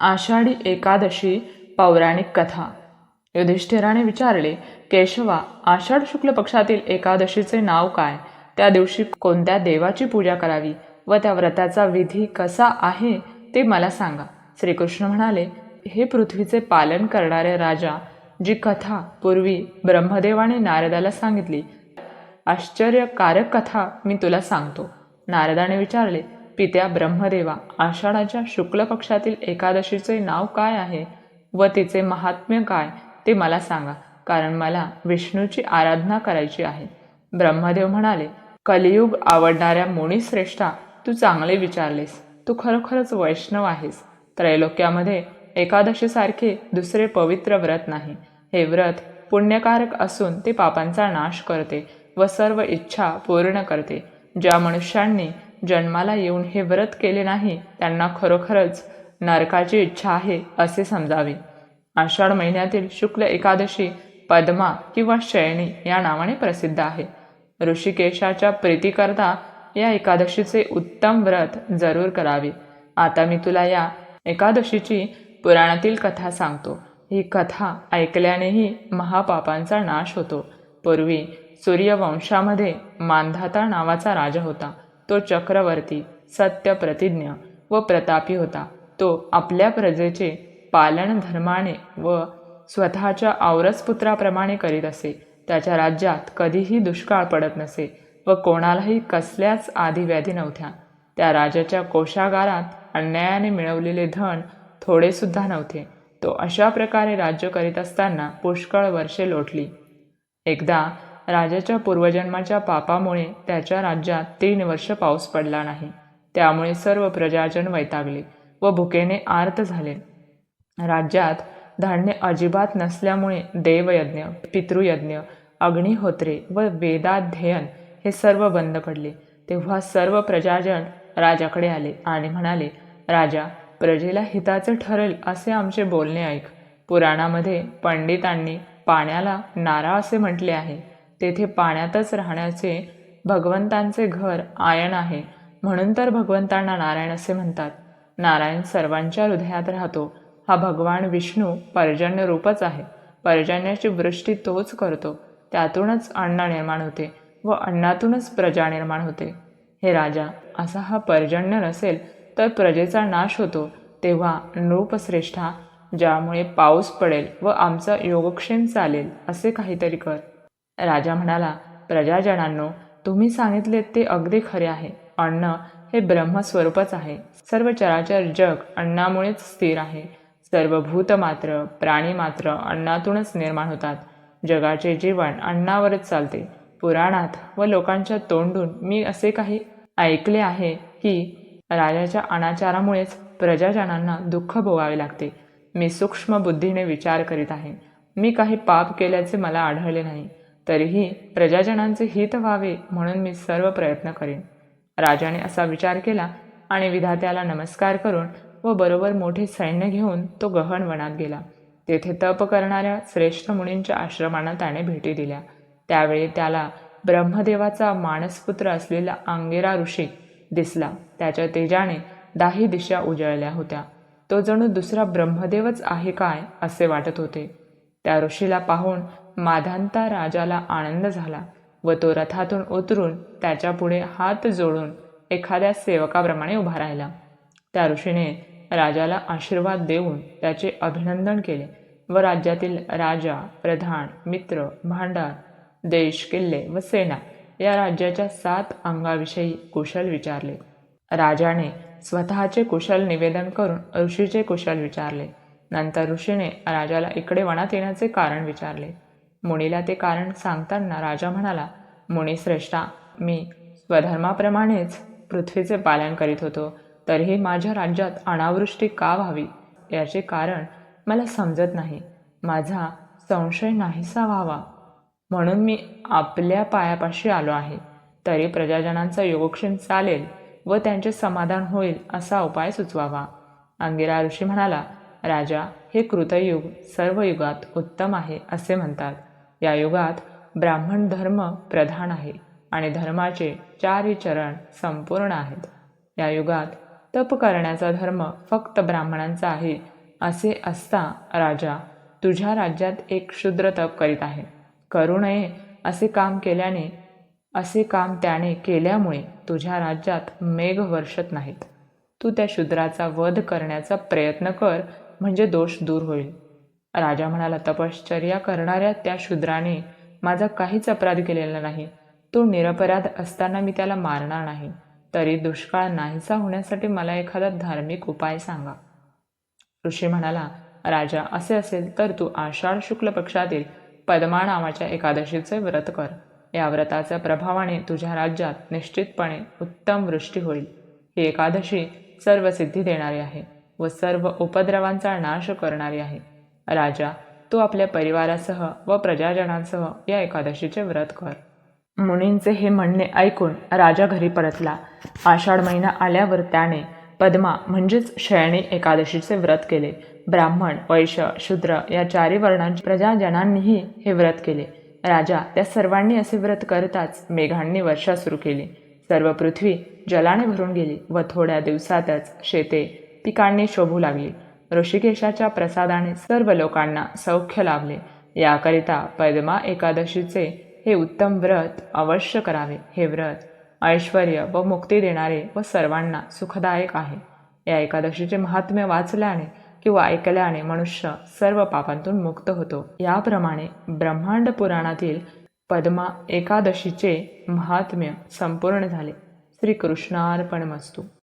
आषाढी एकादशी पौराणिक कथा. युधिष्ठिराने विचारले, केशवा, आषाढ शुक्ल पक्षातील एकादशीचे नाव काय? त्या दिवशी कोणत्या देवाची पूजा करावी व त्या व्रताचा विधी कसा आहे ते मला सांगा. श्रीकृष्ण म्हणाले, हे पृथ्वीचे पालन करणारे राजा, जी कथा पूर्वी ब्रह्मदेवाने नारदाला सांगितली, आश्चर्यकारक कथा मी तुला सांगतो. नारदाने विचारले, पित्या ब्रह्मदेवा, आषाढाच्या शुक्ल पक्षातील एकादशीचे नाव काय आहे व तिचे महात्म्य काय ते मला सांगा, कारण मला विष्णूची आराधना करायची आहे. ब्रह्मदेव म्हणाले, कलियुग आवडणाऱ्या मुनिश्रेष्ठा, तू चांगले विचारलेस. तू खरोखरच वैष्णव आहेस. त्रैलोक्यामध्ये एकादशीसारखे दुसरे पवित्र व्रत नाही. हे व्रत पुण्यकारक असून ते पापांचा नाश करते व सर्व इच्छा पूर्ण करते. ज्या मनुष्यांनी जन्माला येऊन हे व्रत केले नाही त्यांना खरोखरच नरकाची इच्छा आहे असे समजावे. आषाढ महिन्यातील शुक्ल एकादशी पद्मा किंवा शयनी या नावाने प्रसिद्ध आहे. ऋषिकेशाच्या प्रीतीकरता या एकादशीचे उत्तम व्रत जरूर करावे. आता मी तुला या एकादशीची पुराणातील कथा सांगतो. ही कथा ऐकल्यानेही महापापांचा नाश होतो. पूर्वी सूर्यवंशामध्ये मांधाता नावाचा राजा होता. तो चक्रवर्ती, सत्यप्रतिज्ञ व प्रतापी होता. तो आपल्या प्रजेचे पालन धर्माने व स्वतःच्या औरसपुत्राप्रमाणे करीत असे. त्याच्या राज्यात कधीही दुष्काळ पडत नसे व कोणालाही कसल्याच आधिव्याधी नव्हत्या. त्या राजाच्या कोषागारात अन्यायाने मिळवलेले धन थोडेसुद्धा नव्हते. तो अशा प्रकारे राज्य करीत असताना पुष्कळ वर्षे लोटली. एकदा राजाच्या पूर्वजन्माच्या पापामुळे त्याच्या राज्यात 3 वर्ष पाऊस पडला नाही. त्यामुळे सर्व प्रजाजन वैतागले व भुकेने आर्त झाले. राज्यात धान्य अजिबात नसल्यामुळे देवयज्ञ, पितृयज्ञ, अग्निहोत्रे व वेदाध्ययन हे सर्व बंद पडले. तेव्हा सर्व प्रजाजन राजाकडे आले आणि म्हणाले, राजा, प्रजेला हिताचे ठरेल असे आमचे बोलणे ऐक. पुराणामध्ये पंडितांनी पाण्याला नारा असे म्हटले आहे. तेथे पाण्यातच राहण्याचे भगवंतांचे घर आयन आहे. म्हणून तर भगवंतांना नारायण असे म्हणतात. नारायण सर्वांच्या हृदयात राहतो. हा भगवान विष्णू पर्जन्य रूपच आहे. पर्जन्याची वृष्टी तोच करतो. त्यातूनच अन्न निर्माण होते व अन्नातूनच प्रजा निर्माण होते. हे राजा, असा हा पर्जन्य नसेल तर प्रजेचा नाश होतो. तेव्हा नृपश्रेष्ठा, ज्यामुळे पाऊस पडेल व आमचा योगक्षेम चालेल असे काहीतरी कर. राजा म्हणाला, प्रजाजनांनो, तुम्ही सांगितले ते अगदी खरे आहे. अन्न हे ब्रह्मस्वरूपच आहे. सर्व चराचर जग अन्नामुळेच स्थिर आहे. सर्व भूत मात्र, प्राणी मात्र अन्नातूनच निर्माण होतात. जगाचे जीवन अन्नावरच चालते. पुराणात व लोकांच्या तोंडून मी असे काही ऐकले आहे की राजाच्या अनाचारामुळेच प्रजाजनांना दुःख भोगावे लागते. मी सूक्ष्म बुद्धीने विचार करीत आहे. मी काही पाप केल्याचे मला आढळले नाही. तरीही प्रजाजनांचे हित व्हावे म्हणून मी सर्व प्रयत्न करेन. राजाने असा विचार केला आणि विधात्याला नमस्कार करून व बरोबर मोठे सैन्य घेऊन तो गहन वनात गेला. तेथे तप करणाऱ्या श्रेष्ठ मुनींच्या आश्रमांना त्याने भेटी दिल्या. त्यावेळी त्याला ब्रह्मदेवाचा मानसपुत्र असलेला अंगिरा ऋषी दिसला. त्याच्या तेजाने 10 दिशा उजळल्या होत्या. तो जणू दुसरा ब्रह्मदेवच आहे काय असे वाटत होते. त्या ऋषीला पाहून माधांता राजाला आनंद झाला व तो रथातून उतरून त्याच्या पुढे हात जोडून एखाद्या सेवकाप्रमाणे उभा राहिला. त्या ऋषीने राजाला आशीर्वाद देऊन त्याचे अभिनंदन केले व राज्यातील राजा, प्रधान, मित्र, भांडार, देश, किल्ले व सेना या राज्याच्या 7 अंगाविषयी कुशल विचारले. राजाने स्वतःचे कुशल निवेदन करून ऋषीचे कुशल विचारले. नंतर ऋषीने राजाला इकडे वनात येण्याचे कारण विचारले. मुनीला ते कारण सांगताना राजा म्हणाला, मुनीश्रेष्ठा, मी स्वधर्माप्रमाणेच पृथ्वीचे पालन करीत होतो. तरीही माझ्या राज्यात अनावृष्टी का व्हावी याचे कारण मला समजत नाही. माझा संशय नाहीसा व्हावा म्हणून मी आपल्या पायापाशी आलो आहे. तरी प्रजाजनांचा योगक्षेम चालेल व त्यांचे समाधान होईल असा उपाय सुचवावा. अंगिरा ऋषी म्हणाला, राजा, हे कृतयुग सर्व युगात उत्तम आहे असे म्हणतात. या युगात ब्राह्मण धर्म प्रधान आहे आणि धर्माचे 4 चरण संपूर्ण आहेत. या युगात तप करण्याचा धर्म फक्त ब्राह्मणांचा आहे असे असता राजा तुझ्या राज्यात एक शूद्र तप करीत आहे. करू नये असे काम त्याने केल्यामुळे तुझ्या राज्यात मेघ वर्षत नाहीत. तू त्या शूद्राचा वध करण्याचा प्रयत्न कर, म्हणजे दोष दूर होईल. राजा म्हणाला, तपश्चर्या करणाऱ्या त्या शूद्राने माझा काहीच अपराध केलेला नाही. तो निरपराध असताना मी त्याला मारणार नाही. तरी दुष्काळ नाहीसा होण्यासाठी मला एखादा धार्मिक उपाय सांगा. ऋषी म्हणाला, राजा, असे असेल तर तू आषाढ शुक्ल पक्षातील पद्मा नावाच्या एकादशीचे व्रत कर. या व्रताच्या प्रभावाने तुझ्या राज्यात निश्चितपणे उत्तम वृष्टी होईल. ही एकादशी सर्व सिद्धी देणारी आहे व सर्व उपद्रवांचा नाश करणारी आहे. राजा, तू आपल्या परिवारासह व प्रजाजनांसह या एकादशीचे व्रत कर. मुनींचे हे म्हणणे ऐकून राजा घरी परतला. आषाढ महिना आल्यावर त्याने पद्मा म्हणजेच शयनी एकादशीचे व्रत केले. ब्राह्मण, वैश्य, शूद्र या चारी वर्णांच्या प्रजाजनांनीही हे व्रत केले. राजा त्या सर्वांनी असे व्रत करताच मेघांनी वर्षा सुरू केली. सर्व पृथ्वी जलाने भरून गेली व थोड्या दिवसातच शेते पिकांनी शोभू लागली. ऋषिकेशाच्या प्रसादाने सर्व लोकांना सौख्य लाभले. याकरिता पद्मा एकादशीचे हे उत्तम व्रत अवश्य करावे. हे व्रत ऐश्वर्य व मुक्ती देणारे व सर्वांना सुखदायक आहे. या एकादशीचे महात्म्य वाचल्याने किंवा ऐकल्याने मनुष्य सर्व पापांतून मुक्त होतो. याप्रमाणे ब्रह्मांड पुराणातील पद्मा एकादशीचे महात्म्य संपूर्ण झाले. श्रीकृष्णार्पणमस्तु.